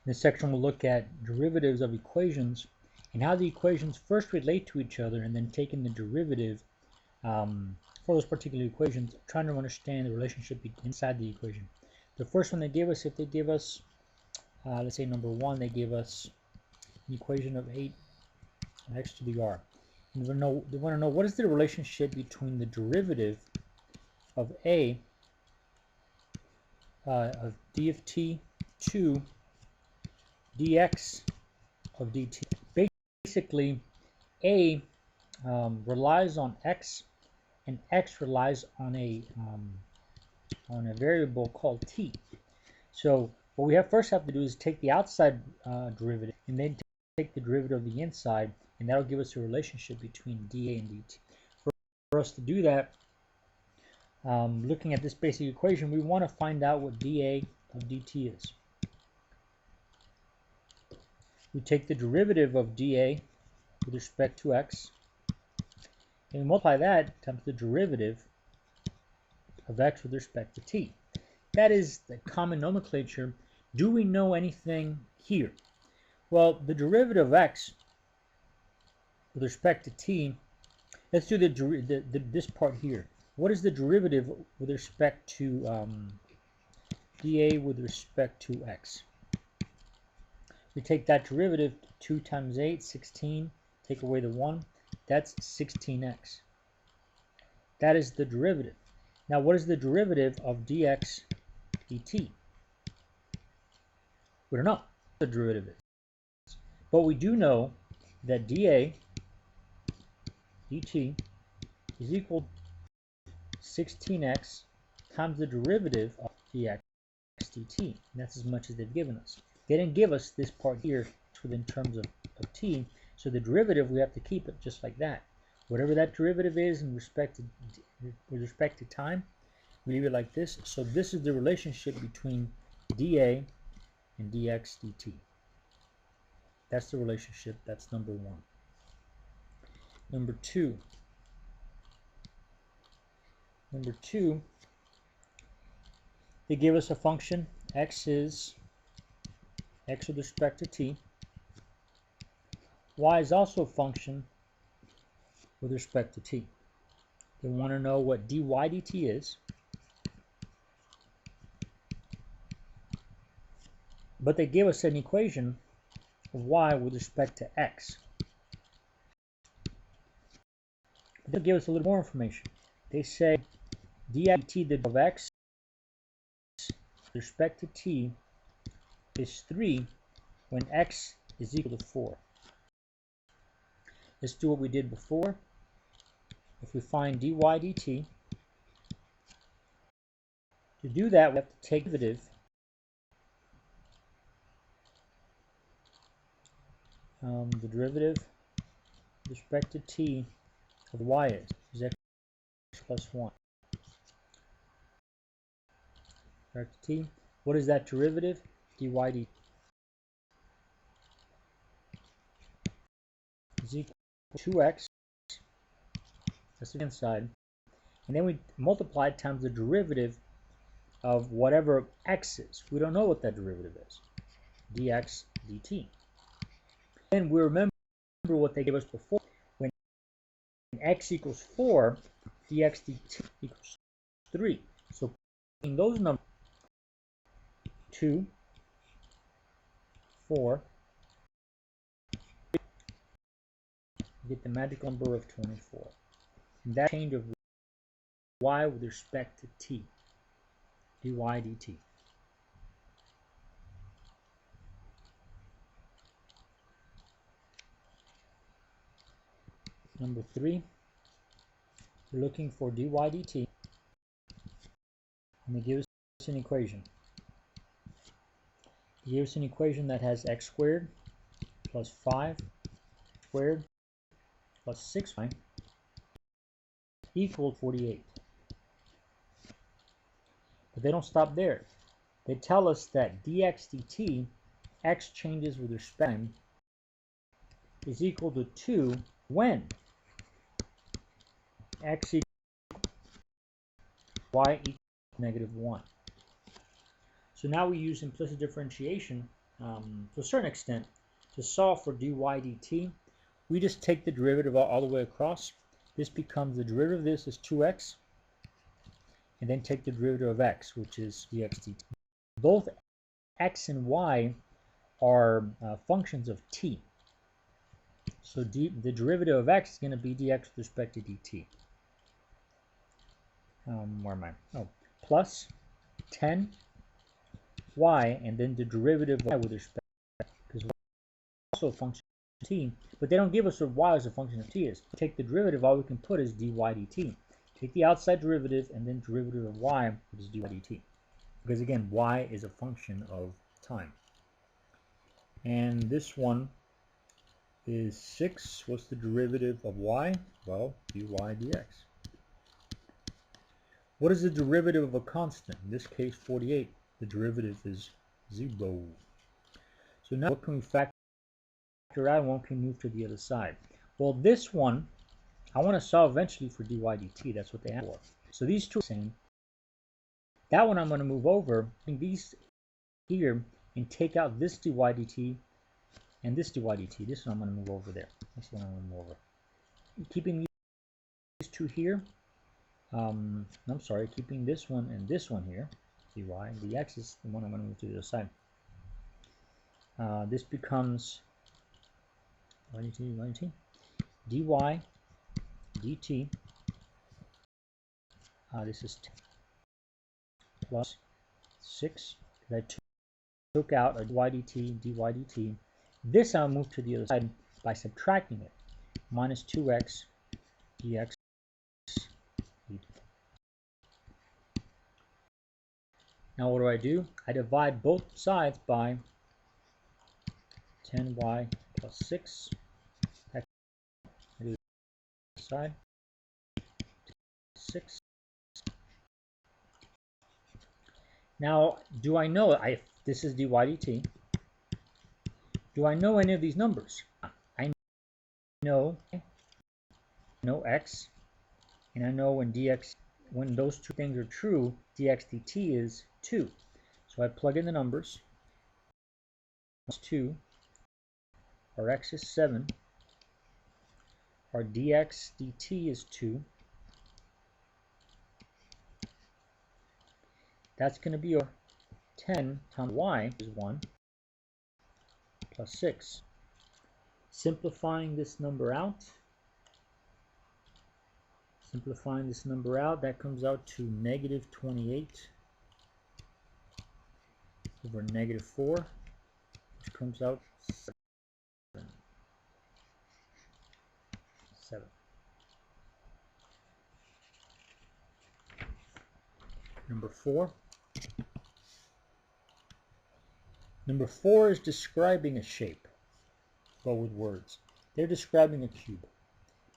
In this section, we'll look at derivatives of equations and how the equations first relate to each other, and then taking the derivative for those particular equations, trying to understand the relationship inside the equation. The first one they gave us, if they give us, let's say number 1, they give us an equation of 8x to the r. And they want to know what is the relationship between the derivative of a of d of t to dx of dt. Basically, a relies on x, and x relies on a variable called t. So what we first have to do is take the outside derivative, and then take the derivative of the inside, and that'll give us a relationship between dA and dt. For us to do that, looking at this basic equation, we want to find out what dA of dt is. We take the derivative of dA with respect to x, and we multiply that times the derivative of x with respect to t. That is the common nomenclature. Do we know anything here? Well, the derivative of x with respect to t, let's do this part here. What is the derivative with respect to dA with respect to x? We take that derivative, 2 times 8, 16, take away the 1, that's 16x. That is the derivative. Now, what is the derivative of dx dt? We don't know what the derivative is. But we do know that dA dt is equal to 16x times the derivative of dx dt. And that's as much as they've given us. They didn't give us this part here in terms of t, so the derivative, we have to keep it just like that. Whatever that derivative is with respect to time, we leave it like this. So this is the relationship between dA and dx dt. That's the relationship. That's number 1. Number 2. They give us a function. X is x with respect to t. Y is also a function with respect to t. They want to know what dy dt is, but they give us an equation of y with respect to x. They'll give us a little more information. They say dy dt of x with respect to t is 3 when x is equal to 4. Let's do what we did before. If we find dy dt, to do that we have to take the derivative with respect to t of y is x plus 1. With respect to t, what is that derivative? Dy dt is equal to 2x, that's the inside, and then we multiply it times the derivative of whatever x is. We don't know what that derivative is. Dx dt. And we remember what they gave us before. When x equals 4, dx dt equals 3. So in those numbers, 2, 4, you get the magic number of 24. And that change of y with respect to t, dy dt. Number 3, we're looking for dy dt, and they give us an equation. They give us an equation that has x squared plus 5 squared plus 6y equal 48. But they don't stop there. They tell us that dx dt, x changes with respect is equal to 2 when x equals y equals -1. So now we use implicit differentiation to a certain extent, to solve for dy dt, we just take the derivative all the way across. This becomes the derivative of this is 2x, and then take the derivative of x, which is dx dt. Both x and y are functions of t. So the derivative of x is going to be dx with respect to dt. Where am I? Oh, plus 10 y, and then the derivative of y with respect, because y is also a function of t, but they don't give us what y as a function of t is. Take the derivative, all we can put is dy dt. Take the outside derivative and then derivative of y, which is dy dt. Because again, y is a function of time. And this one is 6. What's the derivative of y? Well, dy dx. What is the derivative of a constant? In this case, 48. The derivative is 0. So now what can we factor out and what can we move to the other side? Well, this one, I want to solve eventually for dy dt. That's what they have for. So these two are the same. That one I'm going to move over, bring these here, and take out this dy dt and this dy dt. This one I'm going to move over there. This one I'm going to move over. Keeping these two here. I'm sorry, keeping this one and this one here, dy, dx is the one I'm going to move to the other side. This becomes dy dt. This is 10 plus 6. I took out a dy dt. This I'll move to the other side by subtracting it. Minus 2x dx. Now what do? I divide both sides by 10y plus 6. I do the side 6. Now, do I know this is dy dt? Do I know any of these numbers? I know x, and I know when those two things are true, dx dt is 2. So I plug in the numbers. 2, our x is 7, our dx dt is 2. That's going to be 10 times y is 1 plus 6. Simplifying this number out, that comes out to negative 28 over negative 4, which comes out 7. Number 4. Number 4 is describing a shape, but with words. They're describing a cube.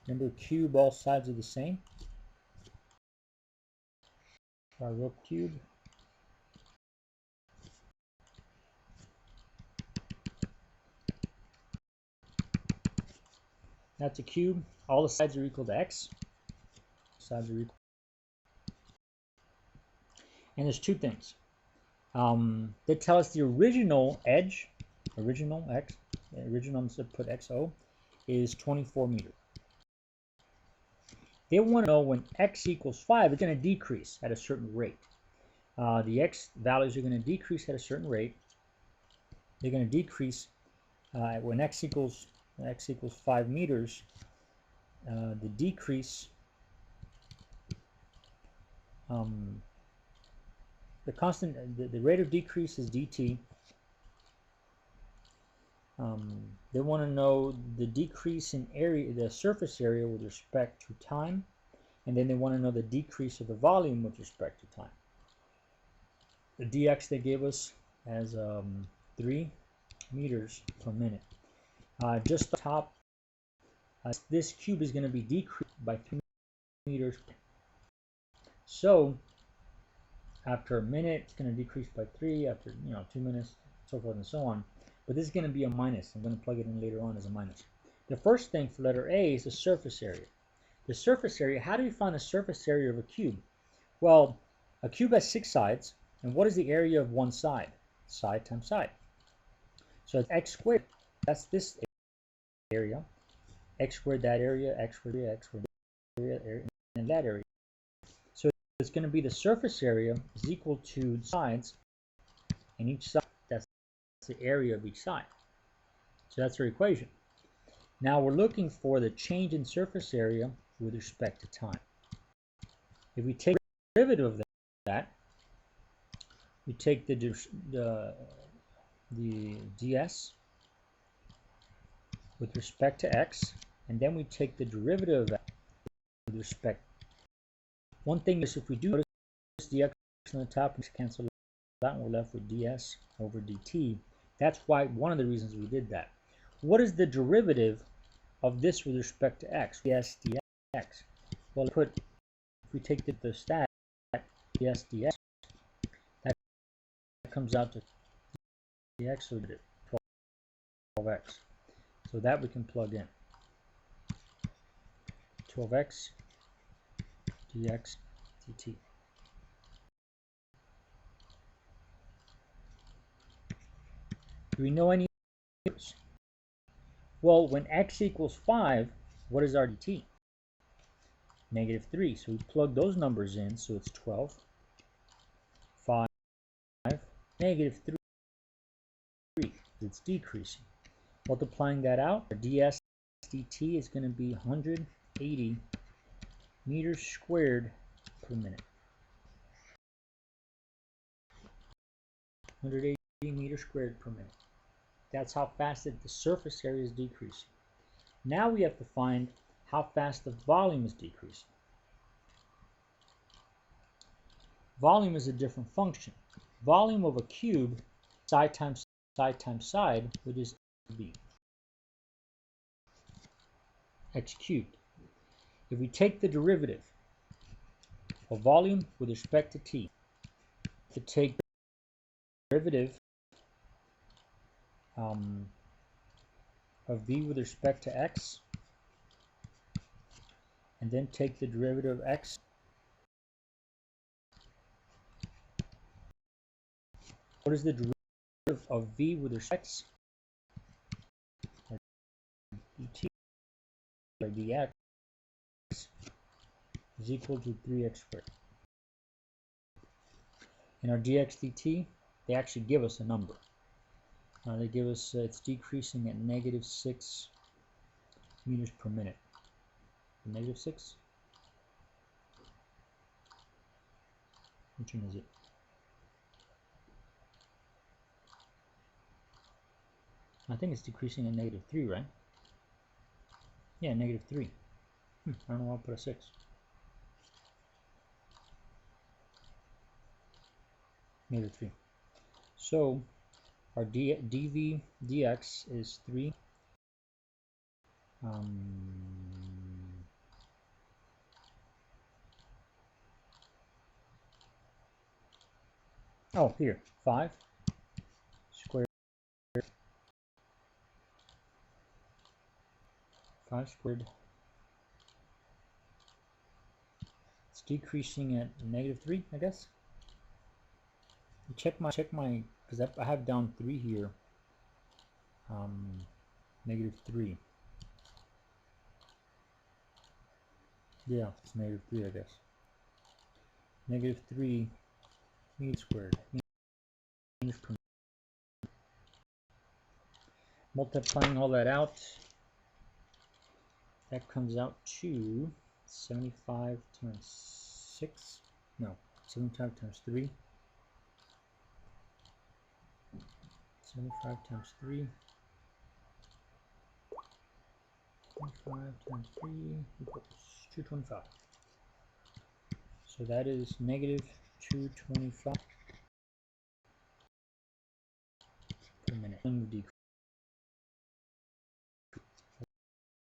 Remember, cube, all sides are the same. So I wrote cube. That's a cube. All the sides are equal to x. Sides are equal. And there's two things. They tell us the original edge, I'm going to put xo, is 24 meters. They want to know when x equals 5, it's going to decrease at a certain rate. The x values are going to decrease at a certain rate. They're going to decrease when x equals 5 meters. The decrease, the rate of decrease is dt. They want to know the decrease in area, the surface area with respect to time, and then they want to know the decrease of the volume with respect to time. The dx they gave us as 3 meters per minute. Just on top, this cube is going to be decreased by 3 meters. So after a minute, it's going to decrease by 3. After 2 minutes, so forth and so on. But this is going to be a minus. I'm going to plug it in later on as a minus. The first thing for letter A is the surface area. The surface area, how do you find the surface area of a cube? Well, a cube has 6 sides. And what is the area of one side? Side times side. So it's x squared. That's this area. X squared that area, x squared area, x squared area, and that area. So it's going to be the surface area is equal to the sides, and each side, that's the area of each side. So that's our equation. Now we're looking for the change in surface area with respect to time. If we take the derivative of that, we take the ds with respect to x, and then we take the derivative of that with respect. One thing is, if we do notice the x on the top, we cancel that, and we're left with ds over dt. That's why one of the reasons we did that. What is the derivative of this with respect to x? ds dx. Well, if we take the stat ds dx, that comes out to dx over 12x. So that we can plug in. 12x dx dt. Do we know any numbers? Well, when x equals 5, what is our dt? -3. So we plug those numbers in, so it's 12, 5, -3. It's decreasing. Multiplying that out, our ds dt is going to be 180 meters squared per minute. 180 meters squared per minute. That's how fast the surface area is decreasing. Now we have to find how fast the volume is decreasing. Volume is a different function. Volume of a cube, side times side times side, which is v. X cubed. If we take the derivative of volume with respect to t, to take the derivative of v with respect to x, and then take the derivative of x, what is the derivative of v with respect to x? dt by dx is equal to 3x squared. In our dx dt, they actually give us a number. They give us it's decreasing at -6 meters per minute. -6? Which one is it? I think it's decreasing at -3, right? Yeah, -3. I don't know why I put a 6. -3. So our dv dx is 3. Oh, here, 5 squared. 5 squared. It's decreasing at -3, I guess. Check my because I have down 3 here. -3. Yeah, it's -3, I guess. -3 meters squared. Meters per minute. Multiplying all that out, that comes out to 75 times 6. No, 75 times 3. 75 times 3. 25 times 3 equals 225. So that is -225 per minute.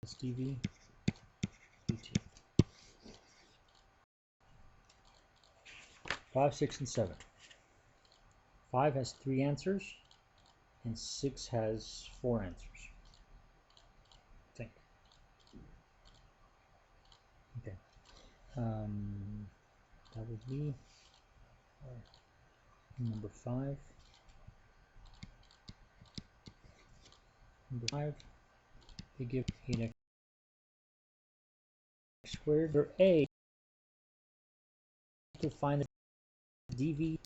That's dv dt. 5, 6, and 7. 5 has 3 answers, and 6 has 4 answers. I think. Okay. That would be number 5. Number 5, they give 8x squared. For A, to find the dv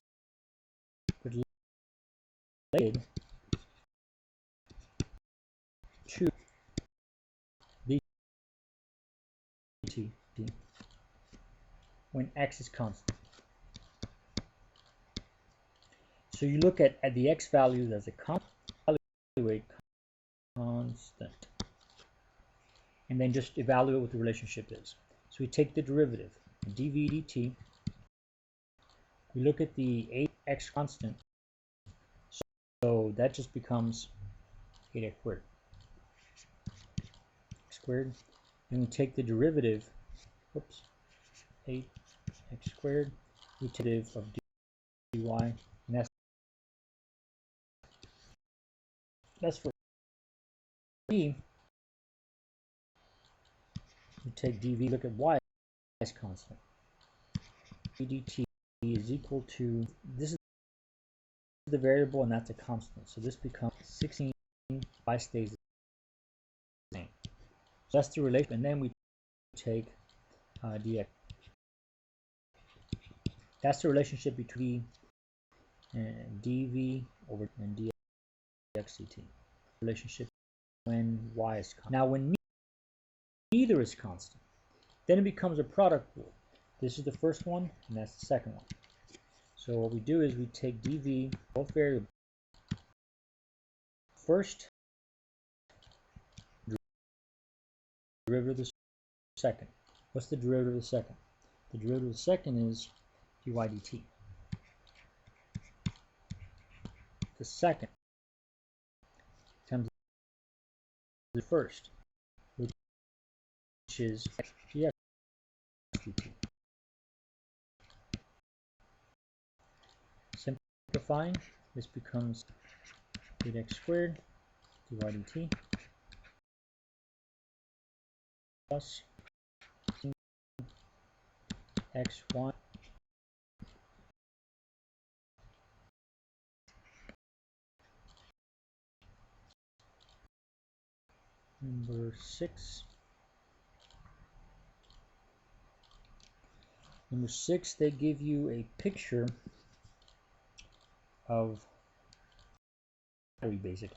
related to dt when x is constant. So you look at the x values as a constant, and then just evaluate what the relationship is. So we take the derivative, dv dt, we look at the 8x constant, so that just becomes 8x squared. And we take the derivative, 8x squared, we take the derivative of dy, and that's for b. We take dv, look at y as constant. dt is equal to, this is the variable and that's a constant, so this becomes 16, y stays the same. So that's the relation, and then we take dx. That's the relationship between dv over and dx dt. Relationship when y is constant. Now when neither is constant, then it becomes a product rule. This is the first one, and that's the second one. So what we do is we take dv, both variables. First, derivative of the second. What's the derivative of the second? The derivative of the second is dy dt. The second times the first, which is dx dt. Simplifying, this becomes 8x squared dy dt plus xy number 6. Number 6, they give you a picture of battery basic.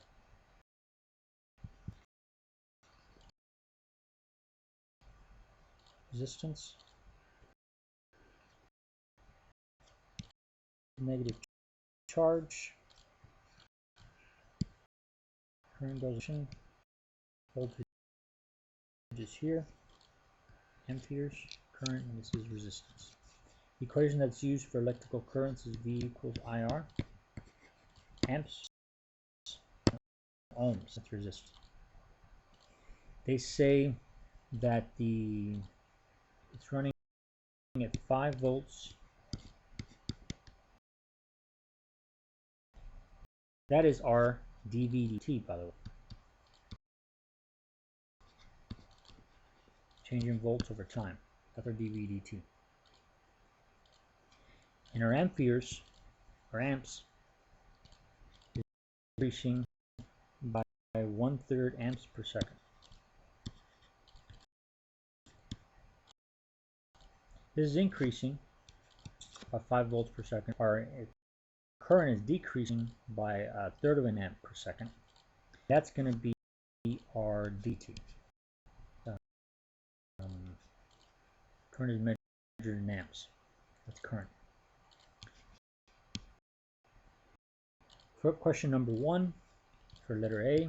Resistance, negative charge, current dosation, voltage is here, amperes, current, and this is resistance. The equation that's used for electrical currents is V equals IR, amps, ohms, that's resistance. They say that it's running at 5 volts. That is our dV dt, by the way. Change in volts over time. That's our dV dt. And our amperes, our amps, is increasing by 1/3 amps per second. This is increasing by 5 volts per second. Our current is decreasing by 1/3 of an amp per second. That's going to be our dt. Current is measured in amps. That's current. For question number 1, for letter A,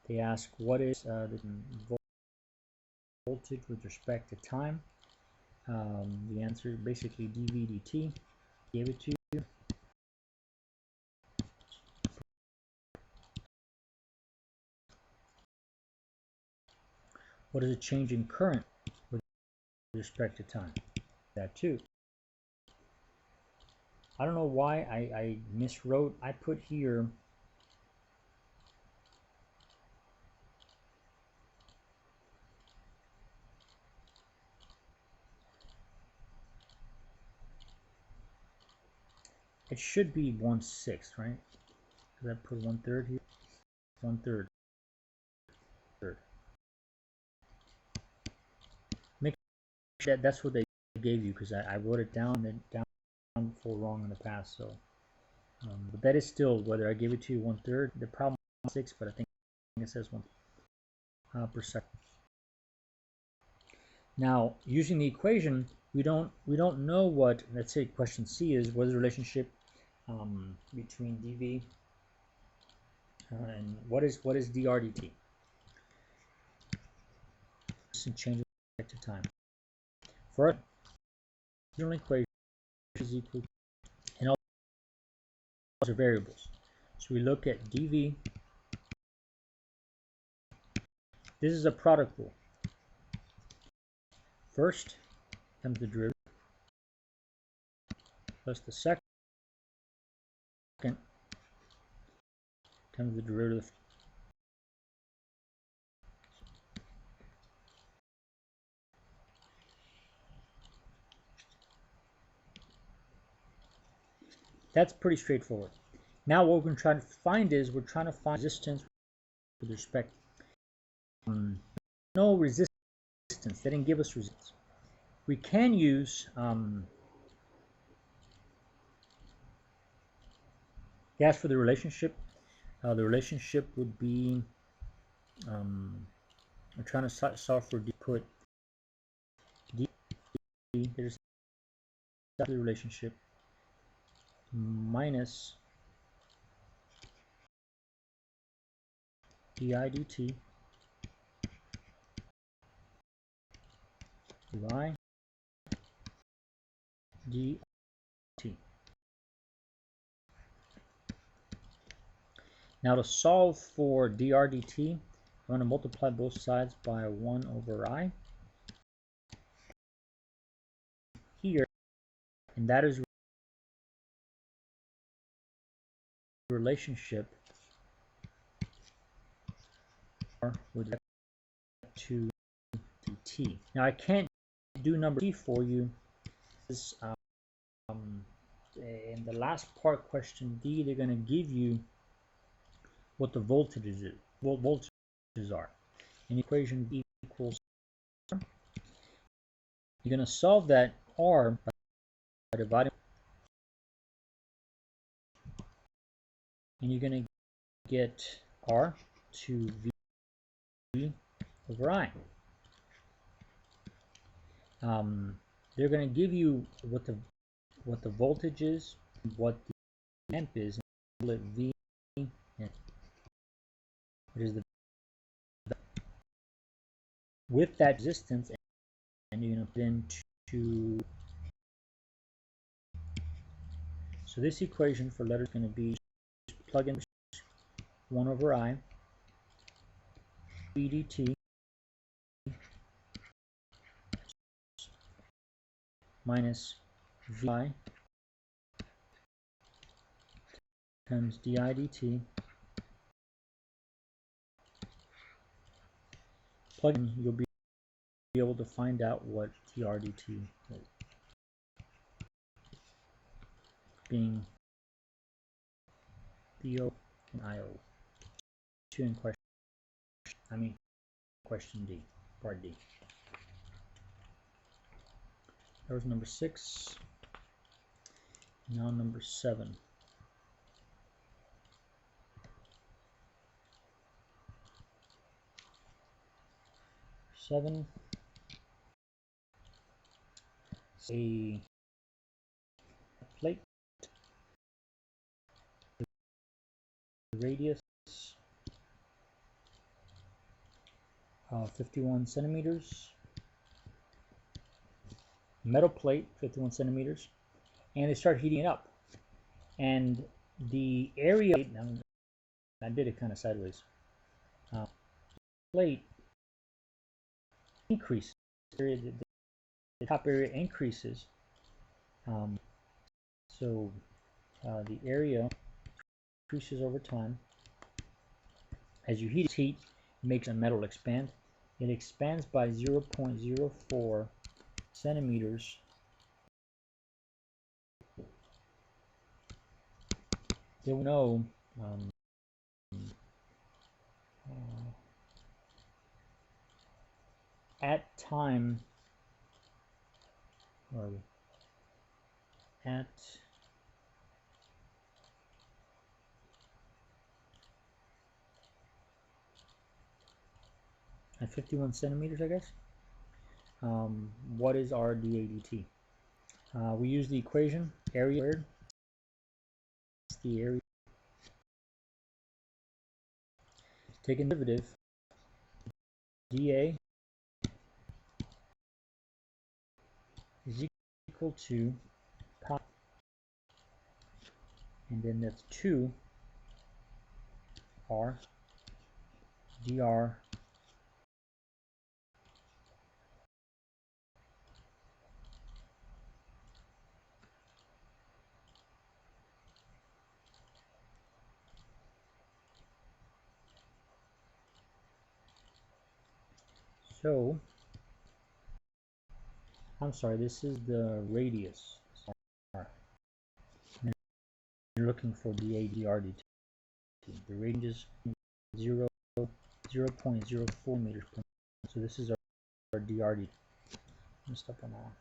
they ask what is the voltage with respect to time. The answer is basically dV dt. Gave it to you. What is a change in current with respect to time? That too. I don't know why I miswrote. I put here it should be 1/6, right? Because I put 1/3 here. 1/3. that's what they gave you, because I wrote it down before wrong in the past. So, but that is still, whether I gave it to you 1/3, the problem is 6, but I think it says 1 per second. Now, using the equation, we don't know what, let's say question C is, what is the relationship between dV and what is dr dt? And change it to time. For our general equation is equal, and all those are variables. So we look at dV. This is a product rule. First comes the derivative plus the second comes the derivative. That's pretty straightforward. Now what we're going to try to find is, we're trying to find resistance with respect. No resistance. They didn't give us resistance. We can use gas for the relationship. The relationship would be, we're trying to solve for D, put D, there's the relationship, minus di dt by dt. Now to solve for dr dt, I'm going to multiply both sides by 1/I here, and that is relationship with respect to dt. Now I can't do number t for you. This, in the last part, question D, they're going to give you what the voltages are. And equation B equals R. You're going to solve that R by dividing, and you're going to get R to V over I. They're going to give you what the voltage is, what the amp is, and let V, which is the, with that resistance, and you're going to put into. So this equation for letters is going to be, plug in 1/I dt minus Vi times di dt. Plug in, you'll be able to find out what dr dt is, being BO and IO. Two in question, question D, part D. That was number 6. Now number 7. A plate, the radius 51 centimeters, metal plate 51 centimeters, and they start heating it up, and the area, I did it kind of sideways, plate increases, the top area increases, so the area increases over time. As you heat, it makes a metal expand. It expands by 0.04 centimeters. They will know at time Where are we? At 51 centimeters, I guess. What is our dAdt? We use the equation area squared. It's the area. Taking the derivative, dA is equal to pi, and then that's 2 r dr So, I'm sorry, this is the radius. And you're looking for dA dr dt. The range is 0.04 meters per minute. So this is our dr dt. Messed up on that one.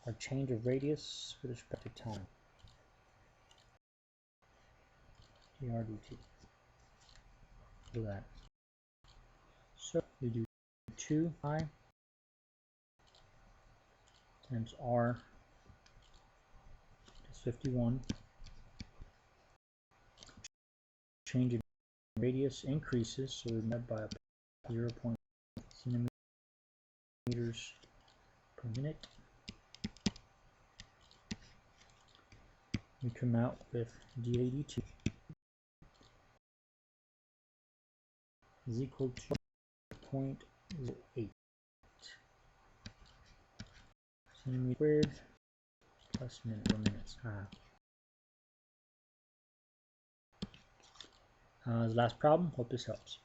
Our change of radius with respect to time. Dr dt. Do that. So we do 2 pi times r is 51. Change in radius increases, so we met by 0.0 centimeters per minute. We come out with dAdt is equal to 0.08 centimeters squared plus minute per minutes. Last problem. Hope this helps.